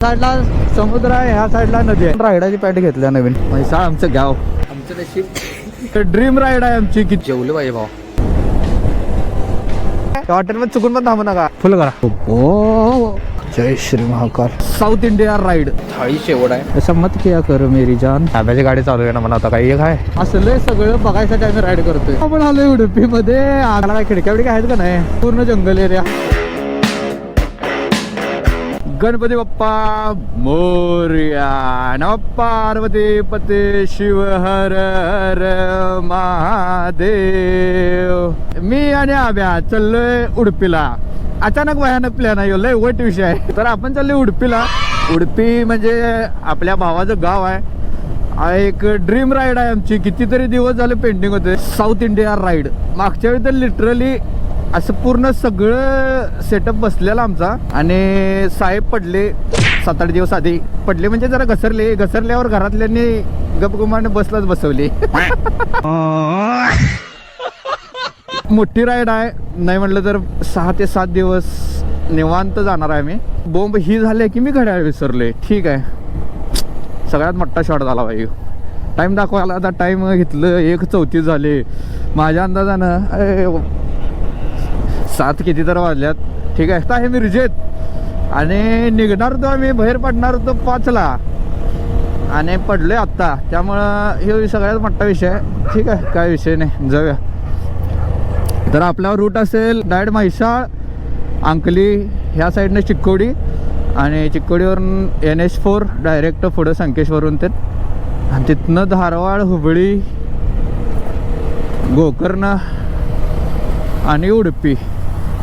साईडला समुद्र आहे, ह्या साईडला नदी आहे. रायडाची पॅट घेतल्या नवीन. म्हैसाळ आमचं गाव, आमचं नशीब. ड्रीम राईड आहे आमची. की जेवलं पाहिजे भाऊ. हॉटेलमध्ये चुकून पण थांबू नका. फुल करा. ओ जय Shri Mahakal. South India ride thali शेवट आहे. सम्मत किया कर मेरी जान. आब्याची गाडी चालू आहे ना, मला आता काही एक आहे. असलं सगळं बघायसाठी आम्ही राईड करतोय. आपण आलोय उडुपी मध्ये. आम्हाला काय खिडक्या बिडक्या आहेत का नाही, पूर्ण जंगल एरिया. गणपती बाप्पा मोरया. नमः पार्वती पते शिव हर हर महादेव. मी आणि आब्या चाललोय उडुपीला. अचानक भयानक प्लॅन आहे, लय वाईट विषय आहे. तर आपण चाललोय उडुपीला. उडुपी म्हणजे आपल्या भावाचं गाव आहे. एक ड्रीम राईड आहे आमची. कितीतरी दिवस झाले पेंडिंग होते. South India ride. मागच्या वेळी तर लिटरली असं पूर्ण सगळं सेटअप बसलेला आमचा. आणि साहेब पडले 7-8 दिवस आधी. पडले म्हणजे जरा घसरले. घसरल्यावर घरातल्यांनी गपगुमाने बसलाच बसवली. मोठी राईड आहे. नाही म्हटलं तर 6 ते 7 दिवस निवांत जाणार आहे आम्ही. बोंब ही झाली की मी घड्याळ विसरले. ठीक आहे, सगळ्यात मोठा शॉट झाला पाहिजे. टाईम दाखवायला आता टाईम घेतलं 1:34 झाले. माझ्या अंदाजानं 7 किती तर वाजल्यात. ठीक आहे, आता हे मिरजेत आणि निघणार होतो आम्ही, बाहेर पडणार होतो 5ला आणि पडलोय आत्ता. त्यामुळं हे सगळ्यात मोठा विषय आहे. ठीक आहे, काय विषय नाही, जाऊया. तर आपल्यावर रूट असेल डायरेक्ट म्हैसाळ, अंकली, ह्या साईडनं चिक्कोडी आणि चिक्कोडीवरून NH4 डायरेक्ट पुढं संकेश्वरून ते, आणि तिथनं धारवाड, हुबळी, गोकर्ण आणि Udupi.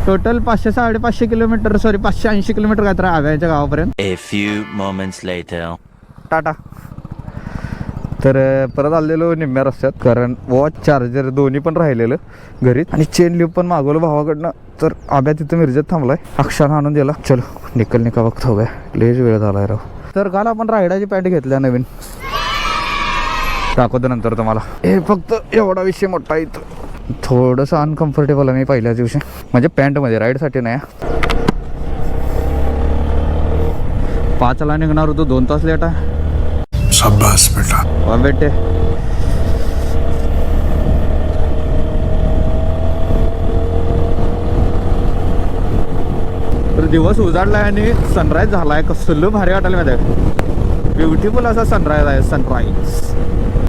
Total 500-550 kilometre, sorry 580 kilometre काय तर आव्याच्या गावापर्यंत. A few moments later. Tata. तर परत आलेलो निम्म्या रस्त्यात, कारण वॉच चार्जर दोन्ही पण राहिलेलं घरी आणि चेन लिप पण मागवलं भावाकडनं. तर आब्या तिथं मिरजेत थांबलाय, अक्षानं आणून दिला. चलो निकल का वक्त हो गया, लेच वेळ झालाय राव. तर काल आपण रायडाची पॅन्ट घेतल्या नवीन, दाखवतो नंतर तुम्हाला. हे फक्त एवढा विषय मोठा आहे. इथं थोडंसं अनकम्फर्टेबल आहे मी पहिल्याच दिवशी, म्हणजे पॅन्टमध्ये, राईडसाठी नाही. 5ला निघणार होतो, 2 तास लेट आहे. शाबाश बेटा. वा बेटे. तर दिवस उजाडलाय आणि सनराईज झालाय. कसलं भारी वाटायला माहिती आहे, ब्युटिफुल असा सनराईज आहे. सनराईज.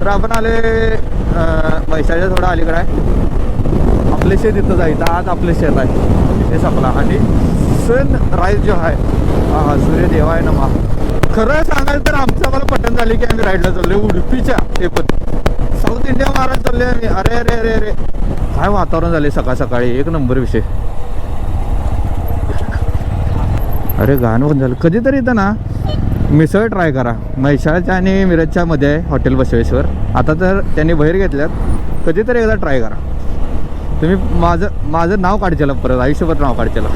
तर आपण आले म्हैसाळच्या थोडं अलीकडे आहे. आपले शेत इथं जायचं. आज आपले शेत आहे, ते संपला. आणि सनराईज जो आहे, हा सूर्यदेव आहे ना मा. खरं सांगायचं तर आमचं मला पटन झाले की आम्ही राईडला चाललोय उडुपीच्या. ते पण साऊथ इंडिया महाराज चाललोय आम्ही. अरे अरे अरे अरे काय वातावरण झाले सकाळ सकाळी, एक नंबर विषय. अरे गाणं पण झालं. कधीतरी इथं ना मिसळ ट्राय करा. म्हैसाळच्या आणि मिरजच्या मध्ये आहे हॉटेल बसवेश्वर. आता तर त्यांनी बाहेर घेतल्यात. कधीतरी एकदा ट्राय करा तुम्ही. माझं नाव काढचेला, परत आयुष्यभर नाव काढचेला.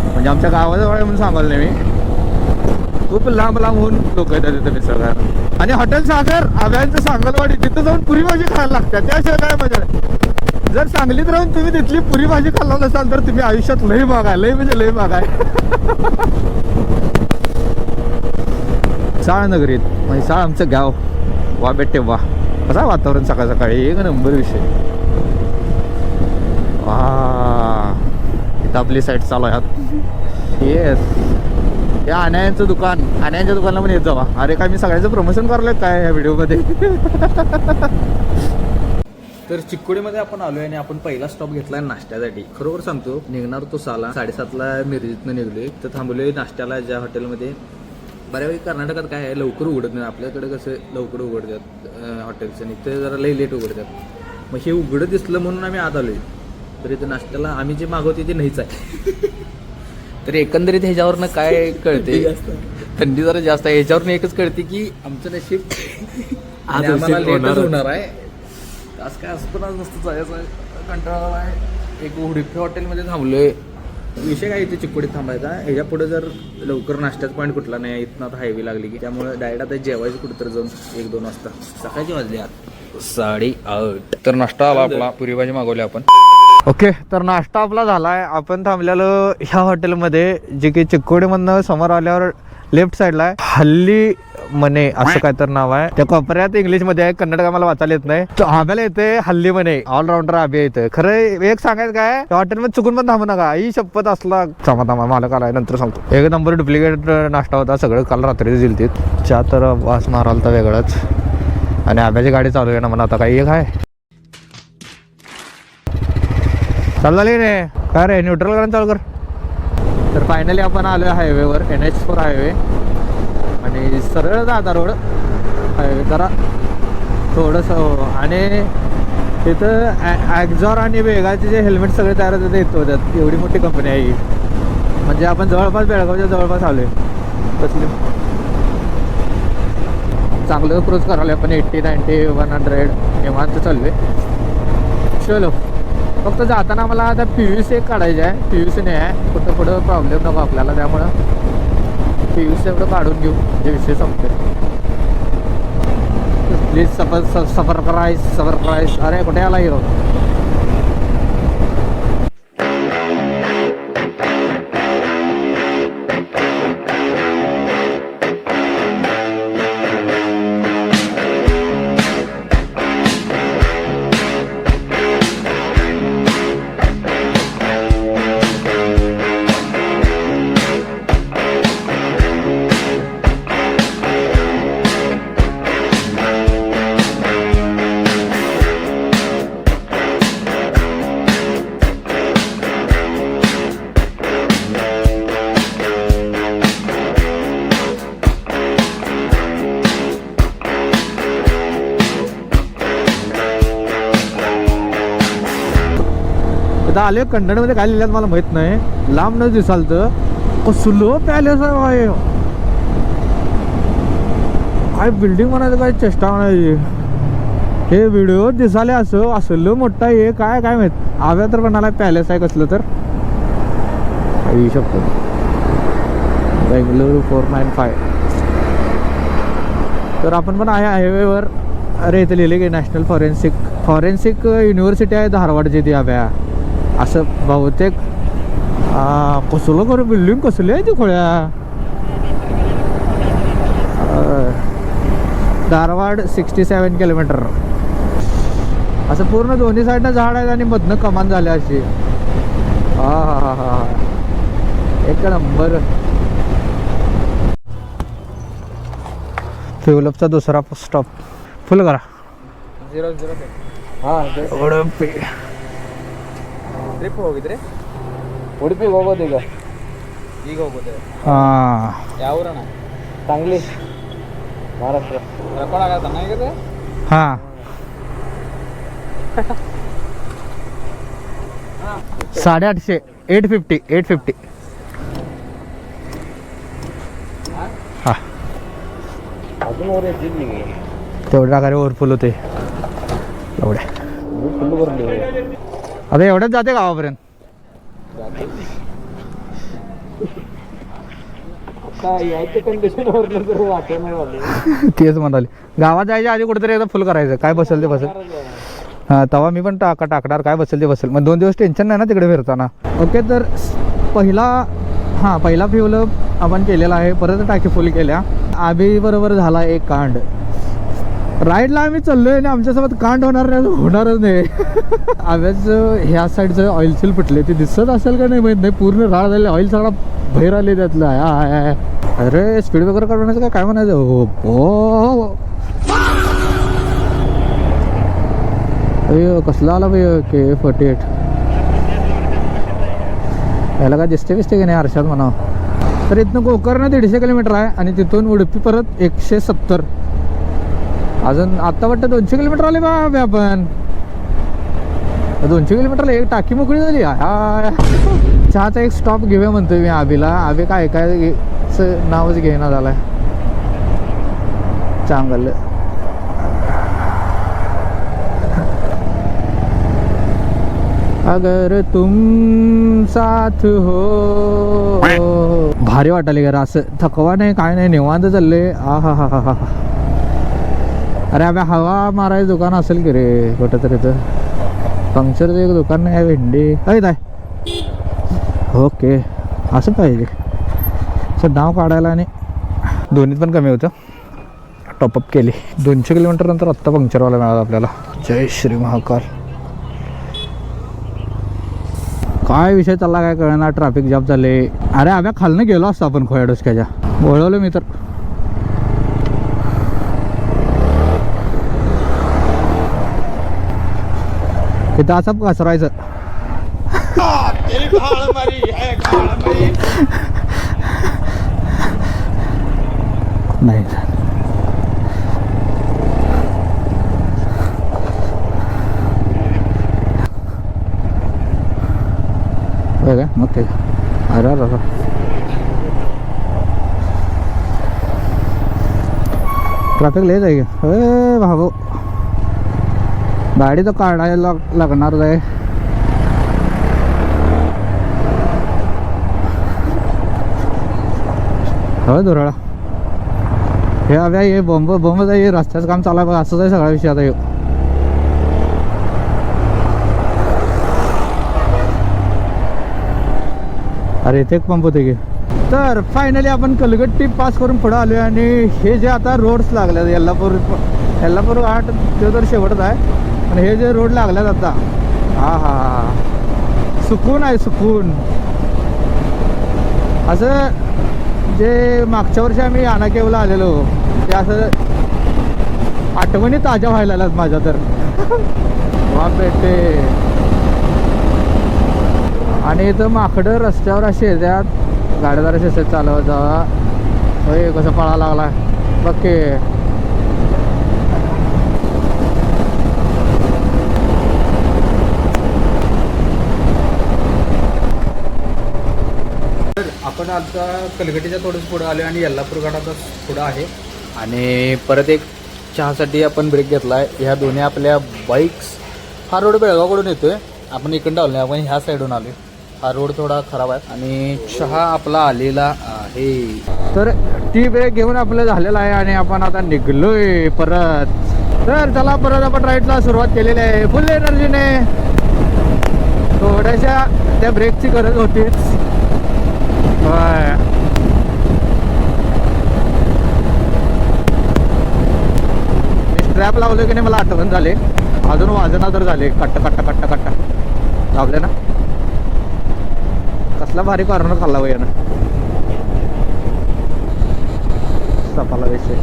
म्हणजे आमच्या गावाजवळ आहे म्हणून सांगाल नाही मी. खूप लांब होऊन लोक येतात तिथं मिसळ खायला. आणि हॉटेल सागर आव्यांचं सांगलवाडी, तिथं जाऊन पुरी भाजी खायला लागतात. त्याशिवाय काय मजा नाही. जर सांगलीत राहून तुम्ही तिथली पुरी भाजी खाल्ला नसाल तर तुम्ही आयुष्यात लय महाग आहे, लय म्हणजे लय महाग आहे. नगरीत म्हैसाळ आमचं गाव. वा बेटे वा, कसा वातावरण सकाळ सकाळी, एक नंबर विषय. वा, इथं आपली साईड चालू आहे. येस, या आण्यांचं दुकान, आण्यांच्या दुकानाला पण येत जावा. अरे काय मी सगळ्याचं प्रमोशन करलोय काय या व्हिडिओमध्ये. तर चिक्कोडीमध्ये आपण आलोय आणि आपण पहिला स्टॉप घेतलाय नाश्त्यासाठी. खरोखर सांगतो, निघणार तो 6ला, 7:30ला मिरजेतनं निघलोय. तर थांबलोय नाश्त्याला ज्या हॉटेलमध्ये. बऱ्यापैकी कर्नाटकात काय आहे, लवकर उघडत नाही. आपल्याकडे कसं लवकर उघडतात हॉटेल्स, आणि ते जरा लई लेट उघडतात. मग हे उघडं दिसलं म्हणून आम्ही आत आलोय. तर इथं नाश्त्याला आम्ही जे मागवते ते नाहीच आहे. तर एकंदरीत ह्याच्यावरनं काय कळते, थंडी जरा जास्त आहे. ह्याच्यावरनं एकच कळते की आमचं नशीब आम्हाला लेटच होणार आहे. असं काय असं पण आज नसतं, जायचं कंटाळा आहे. एक उडुपी हॉटेलमध्ये थांबलोय. विषय काय इथे चिक्कोडीत थांबायचा. ह्याच्या पुढे जर लवकर नाश्त्याचा पॉईंट कुठला नाही, इथनं आता हायवे लागली की, त्यामुळे डायरेक्ट आता जेवायचं कुठं तर जाऊन 1-2 वाजता. सकाळची वाजली 8:30. तर नाश्ता आला आपला, पुरी भाजी मागवली आपण. ओके, तर नाश्ता आपला झालाय. आपण थांबलेलो ह्या हॉटेलमध्ये, जे की चिक्कोडीमधनं समोर आल्यावर लेफ्ट साईडला आहे. हल्ली मने असं काय तर नाव आहे. त्या कोपऱ्यात इंग्लिशमध्ये आहे, कन्नड काय मला वाचायला येत नाही. तर आम्हाला येते हल्ली मने, ऑलराऊंडर आबी येतं. खरं एक सांगायचं काय, त्या हॉटेलमध्ये चुकून पण थांबू नका. ही शपथ असला थांबा मालक आलाय नंतर सांगतो. एक नंबर डुप्लिकेट नाश्ता होता सगळं. काल रात्री दिलती चहा तर वास माराल तर वेगळाच. आणि आब्याची गाडी चालू आहे ना म्हणा, आता काही एक आहे चालू झाली नाही काय रे, न्यूट्रल करून चालू कर. तर फायनली आपण आलो हायवेवर, NH4 हायवे. आणि सरळ जाता रोड हायवे जरा थोडंसं. आणि तिथं ॲक्झॉर आणि वेगाचे जे हेल्मेट सगळे तयार होते ते येतो त्यात. एवढी मोठी कंपनी आहे ही. म्हणजे आपण जवळपास बेळगावच्या जवळपास आलो आहे. कसली चांगलं क्रूज करायला आपण 80, 90, 100 निवांत चालू आहे. चलो, फक्त जाताना मला आता PVC एक काढायची आहे. PVC नाही आहे, कुठं पुढं प्रॉब्लेम नको आपल्याला, त्यामुळं PVC एवढं काढून घेऊ जे विषय संपते. प्लीज सफर करायस. अरे कुठे आला हिरो. आता आले कन्नडमध्ये काय लिहिलं मला माहित नाही. लांब न दिसाल तर कसलं पॅलेस आहे. काय बिल्डिंग म्हणायचं, काय चेष्टा म्हणायची. हे व्हिडिओ दिसाले असलं मोठा हे काय माहित. आव्या तर म्हणाला पॅलेस आहे कसलं तर. येऊ शकतो बेंगलुरू 495. तर आपण पण आहे हायवेवर. अरे इथे लिहिले की नॅशनल फॉरेन्सिक युनिव्हर्सिटी आहे धारवाडची ती आव्या. असं बहुतेक कसलं करू बिल्डिंग कसली आहे ती खोळ्या. धारवाड 67 किलोमीटर. असं पूर्ण दोन्ही साईडनं झाड आहेत आणि मधनं कमान झाले अशी. हा एक नंबर. फ्युलअपचा दुसरा स्टॉप फुल करा. 0 ಉಡುಪಿ ಟ್ರಿಪ್ ಹೋಗಿದ್ರಿ? ಉಡುಪಿಗೆ ಹೋಗೋದು ಈಗ ಹೋಗೋದು. ಯಾವ ಊರಣ್ಣ? सांगली, महाराष्ट्र. ರೆಕಾರ್ಡ್ ಆಗತ್ತ ಚೆನ್ನಾಗಿದೆ. ಹಾಂ 850 850 हां अजून वर येतील तेवढ्या गाडी ओव्हरफुल होते. एवढ्या फुल भरले आता एवढ्याच जाते गावापर्यंत. तेच म्हणाले गावात जायच्या आधी कुठेतरी एकदा फुल करायचं. काय बसेल ते बसेल. हां तेव्हा मी पण टाकणार काय बसेल ते बसेल. मग 2 दिवस टेन्शन नाही ना तिकडे फिरताना. ओके तर पहिला फ्युल आपण केलेला आहे. परत टाकी फुल केल्या. आबी बरोबर झाला एक कांड. राईडला आम्ही चाललोय आणि आमच्यासोबत कांड होणारच नाही. आव्याचं ह्या साईडचं ऑइल सील फुटले. ते दिसत असेल का नाही माहीत नाही. पूर्ण राळ झाले. ऑइल सगळा बाहेर आले त्यातलं. अरे स्पीड ब्रेकर काढण्याचं काय म्हणायचं. हो अयो कसला आला भाई K48. याला काय दिसते की नाही आरशात म्हणा. तर इथनं गोकर्ण 150 किलोमीटर आहे आणि तिथून उडुपी परत 170. अजून आत्ता वाटतं 200 किलोमीटर आले बा आपण. 200 किलोमीटरला एक टाकी मोकळी झाली. चहाचा एक स्टॉप घेऊया म्हणतोय मी आबीला. आबी काय नावच घेणं झालाय. चांगलं अगर तुम साथ हो. भारी वाटायला घर असं. थकवा नाही काय नाही निवांत चालले. हा अरे आम्ही हवा मारायचं दुकान असेल की रे कुठं तरी. तर पंक्चरचं एक दुकान आहे भेंडी आहे नाही. ओके असं पाहिजे सर नाव काढायला आणि दोन्हीत पण कमी होतं. टॉपअप केली 200 किलोमीटर नंतर आत्ता पंक्चरवाला मिळाला आपल्याला. जय श्री महाकाल. काय विषय चालला काय कळणार. ट्रॅफिक जाम झाले. अरे आम्ही खालनं गेलो असतो आपण खोया डोसक्याच्या. बोलवलं मी तर. इथं असं घसरायचं. नाही काय मग ते अरे ट्रॅफिक लय जाईल. अरे भाऊ गाडी तर काढायला लागणार आहे. हो दुराळा हे हव्या हे बॉम्ब हे रस्त्याचं काम चालू आहे बघा. असंच आहे सगळा विषय आता. अरे इथे एक पंप होते की. तर फायनली आपण कलगट्टी पास करून पुढे आलो आहे. आणि हे जे आता रोड्स लागले यल्लापूर घाट ते तर शेवटच आहे. पण हे जे रोड लागल्यात आता हा हा हा सुकून आहे सुकून. असं जे मागच्या वर्षी आम्ही आनाकेवला आलेलो ते असं आठवणी ताज्या व्हायला लागल्यात माझ्या तर. वा पेटे. आणि इथं माकडं रस्त्यावर असे येतात. गाड्यादार असे चालवत जावा. होय कसं पळा लागला बघे. आपण आता कलगटीच्या थोडंच पुढं आलो आणि यल्लापूर घाटाचा पुढं आहे. आणि परत एक चहासाठी आपण ब्रेक घेतला आहे. ह्या दोन्ही आपल्या बाईक्स. हा रोड बेळगावकडून येतोय. आपण इकडून आलो नाही आपण ह्या साईडून आलो. हा रोड थोडा खराब आहे. आणि चहा आपला आलेला आहे. तर टी ब्रेक घेऊन आपलं झालेला आहे. आणि आपण आता निघलोय परत. तर चला परत आपण राईडला सुरुवात केलेली आहे फुल एनर्जीने. थोड्याशा त्या ब्रेकची गरज होतीच. स्ट्रॅप लावलं की नाही मला आठवण झाले. अजून वाजना तर झाले. कट्टा कट्टा कट्टा कट्टा लावले ना. कसला भारी कॉर्नर खाल्ला वय ना. सपाला विषय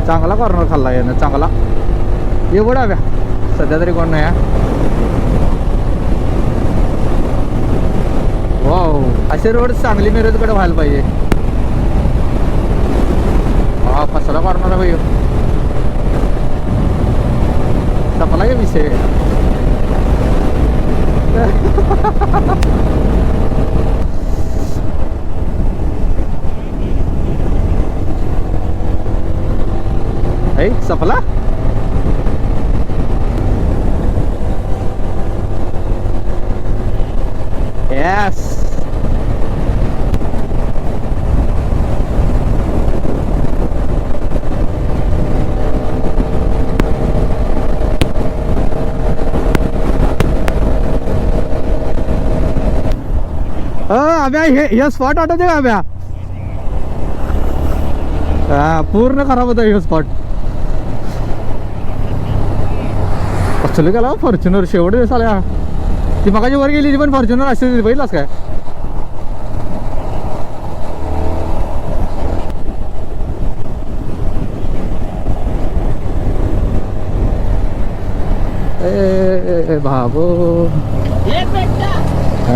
चांगला कॉर्नर खाल्ला यानं चांगला. एवढा व्या सध्या तरी कोण नाही. वाव असे रोड सांगली मिरजकडे व्हायला पाहिजे. हा कसला कॉर्नर आहे भाई. सपला का विषय. सपला यस. अभ्या हे स्पॉट आठवते का अभ्या. पूर्ण खराब होता हे स्पॉट. कसलं गेला फॉर्च्युनर शेवट दिवस आल्या. ती मगाची वर गेली ती पण फॉर्च्युनर अशी बघितलास काय. ए बाबो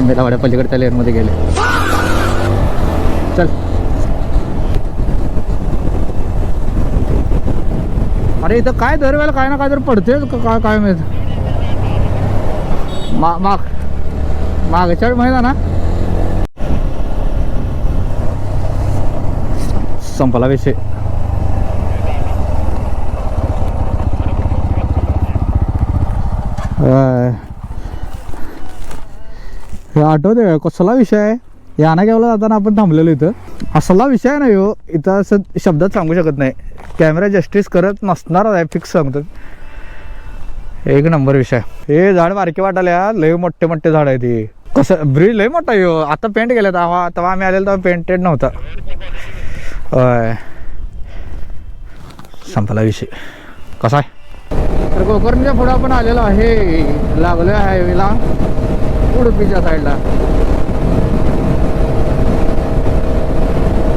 मेला वाड्या पलीकडच्या लेअर मध्ये गेले. चल अरे इथं काय दरवेळेला काय ना काय तर पडतेच काय काय माहित. मागच्या माहिती ना संपला विषय. हे आठवते कसला विषय आहे. याना केवला जाताना आपण थांबलेलो इथं. असला विषय आहे ना ह्यो. इथं असं शब्दात सांगू शकत नाही. कॅमेरा जस्टिस करत नसणार आहे फिक्स सांगतो. एक नंबर विषय. हे झाड बारकी वाटायला लय मोठे मोठे झाड आहे ते. कसं ब्रिज लय मोठा आहे. आता पेंट केलं तेव्हा आम्ही आलेलो तेव्हा पेंटेड नव्हता. होय संपला विषय. कसा आहे तर गोकर्णच्या पुढे आपण आलेलो आहे. लागलो आहे हायवेला उडुपीच्या साईडला.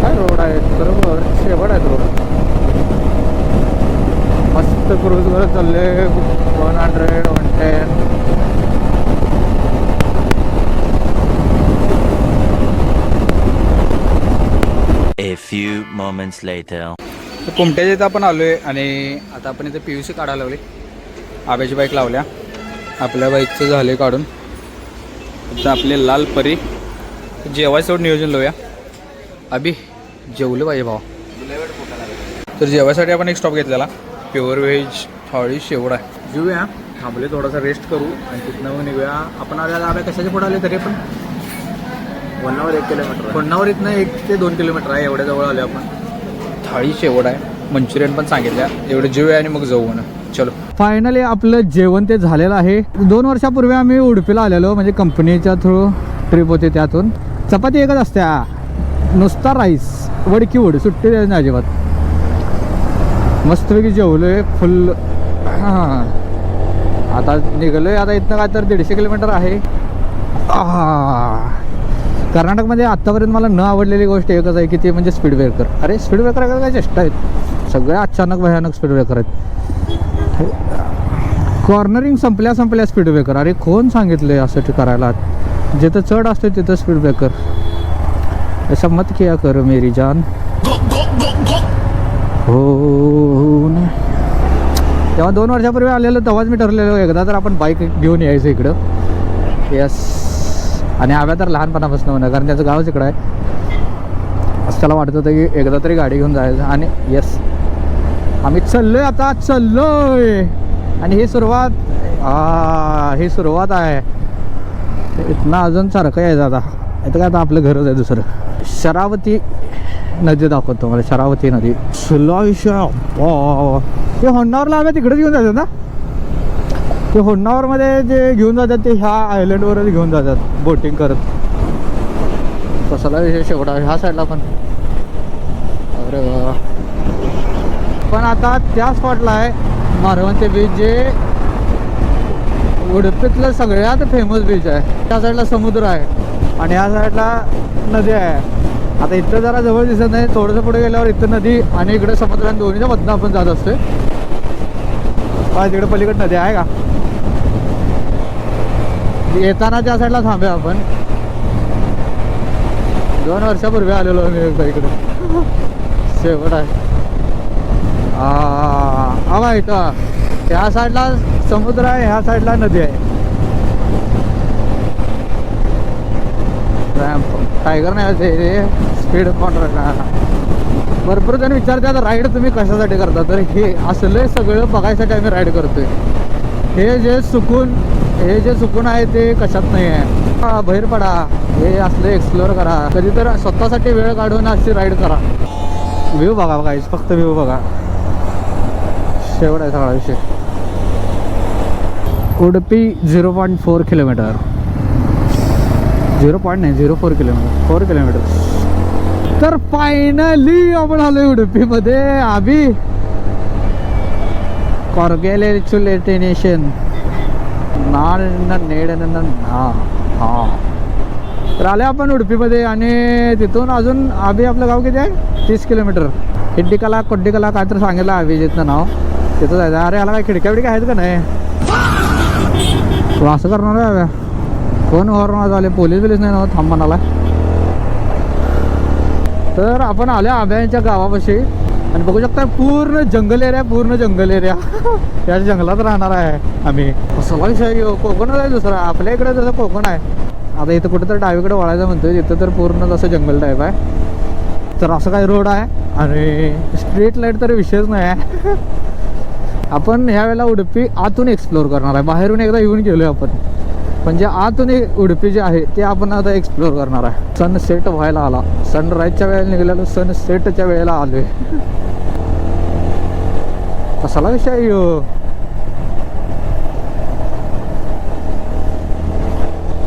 काय रोड आहे बरोबर शेवट आहेत रोड. मस्त क्रूज करत चालले 100 110. A few moments later. कुमट्याच्या इथं आपण आलोय आणि आता आपण इथे PVC काढायला लागले. आब्याची बाईक लावल्या. आपल्या बाईकचं झाले काढून. आता आपले लाल परी जेवायचं नियोजन लावूया. अभि जेवलं पाहिजे भावा. तर जेवायसाठी आपण एक स्टॉप घेतलेला. प्युअर व्हेज थाळी शेवडा आहे. जेऊया थांबले थोडासा रेस्ट करू आणि तिथनं मग निघूया. आपण आल्याला आब्या कशाचे पुढे आले तरी पण वन्नावर 1 किलोमीटर. वन्नावर इथनं 1 ते 2 किलोमीटर आहे. एवढ्या जवळ आले आपण. थाळी शेवड आहे. मंचुरियन पण सांगितल्या. एवढं जेवूया आणि मग जाऊ म्हणा. चलो फायनली आपलं जेवण ते झालेलं आहे. 2 वर्षापूर्वी आम्ही उडुपीला आलेलो. म्हणजे कंपनीच्या थ्रू ट्रिप होते. त्यातून चपाती एकच असत्या. नुसता राईस वडकी वड सुट्टी द्यायची नाही अजिबात. मस्तपैकी जेवलोय फुल. हां आता निघालोय. आता इथनं काय तर 150 किलोमीटर आहे. कर्नाटकमध्ये आत्तापर्यंत मला न आवडलेली गोष्ट एकच आहे की ते म्हणजे स्पीड ब्रेकर. अरे स्पीड ब्रेकर काय चेष्टा आहेत. सगळ्या अचानक भयानक स्पीड ब्रेकर आहेत. कॉर्नरिंग संपल्या स्पीड ब्रेकर. अरे कोण सांगितले असं करायला. जिथं चढ असते तिथं स्पीड ब्रेकर. ऐसा मत किया कर मेरी जान. हो तेव्हा 2 वर्षापूर्वी आलेलो तेव्हाच मी ठरलेलो एकदा तर आपण बाईक घेऊन यायचं इकडं. यस आणि आव्या तर लहानपणापासून म्हणा कारण त्याचं गावच इकडं आहे. असं त्याला वाटत होतं की एकदा तरी गाडी घेऊन जायचं. आणि यस आम्ही चाललोय आता चाललोय. आणि ही सुरुवात आहे. इथनं अजून सारखं यायचं आता. इथं काय आता आपलं घरच आहे दुसरं. शरावती नदी दाखवतो मला. शरावती नदी सुला विषय. ते होन्नावरला आम्ही तिकडेच घेऊन जातात ना. ते होन्नावरमध्ये जे घेऊन जातात ते ह्या आयलंडवरच घेऊन जातात बोटिंग करत. कसला विषय शेवटा ह्या साईडला पण. अरे वा. पण आता त्या स्पॉटला आहे मारवणचे बीच जे उडुपीतलं सगळ्यात फेमस बीच आहे. त्या साईडला समुद्र आहे आणि ह्या साईडला नदी आहे. आता इथं जरा जवळ दिसत नाही. थोडंसं पुढे गेल्यावर इथं नदी आणि इकडे समुद्र आणि दोन्हीच्या मधनं आपण जात असतोय. तिकडे पलीकडे नदी आहे का. येताना त्या साईडला थांबूया आपण. 2 वर्षापूर्वी आलेलो मी एकदा इकडे. शेवट आहे हवा इथं. त्या साईडला समुद्र आहे ह्या साईडला नदी आहे. टायगर नाही ते स्पीड कॉन्ट्रॅक्ट. भरपूर जण विचारतात राईड तुम्ही कशासाठी करता. तर हे असलं सगळं बघायसाठी आम्ही राईड करतोय. हे जे चुकून आहे ते कशात नाही आहे. बाहेर पडा. हे असलं एक्सप्लोअर करा. कधी तर स्वतःसाठी वेळ काढून अशी राईड करा. व्ह्यू बघा गाईज. फक्त व्ह्यू बघा. शेवट आहे सगळा विषय. उडुपी 0.4 किलोमीटर. 0.04 kilometre 4 kilometre. तर फायनली आपण आलोय उडुपीमध्ये. आम्ही कॉर्गेलेच्युलेटेनेशन तर आले आपण उडुपीमध्ये. आणि तिथून अजून आम्ही आपलं गाव किती आहे 30 किलोमीटर. हिड्डिकला कोड्डिकला काय तर सांगितलं अभिजितचं नाव. तिथं जायचं. अरे याला काय खिडक्या बिडक्या आहेत का नाही. तू असं करणार आहे. कोण वरून झाले पोलीस नाही ना थांब म्हणाला. तर आपण आले आंब्यांच्या गावापाशी आणि बघू शकता पूर्ण जंगल एरिया. या जंगलात राहणार आहे आम्ही. सगळा विषय कोकण आहे दुसरा. आपल्या इकडे जसं कोकण आहे. आता इथं कुठं तर डावीकडे वळायचं म्हणतोय. तिथं तर पूर्ण जसं जंगल टाईप आहे. तर असं काही रोड आहे आणि स्ट्रीट लाईट तर विषयच नाही आहे. आपण ह्या वेळेला उडुपी आतून एक्सप्लोअर करणार आहे. बाहेरून एकदा येऊन गेलोय आपण. म्हणजे आतून उडुपी जे आहे ते आपण आता एक्सप्लोअर करणार आहे. सनसेट व्हायला आला. सनराईजच्या वेळेला निघालेलो सनसेटच्या वेळेला आलोय. कसला विषय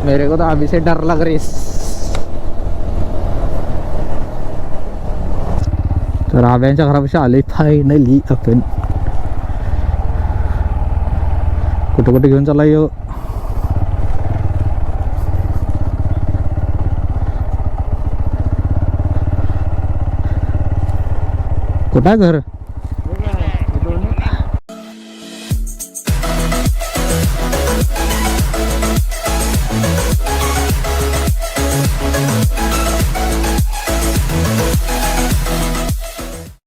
मेरे को तो अभी से डर लग रही. तर आव्यांच्या घरापाशी आले फायनली आपण. कुठं कुठे घेऊन चालला यो. कुठं आहे घर.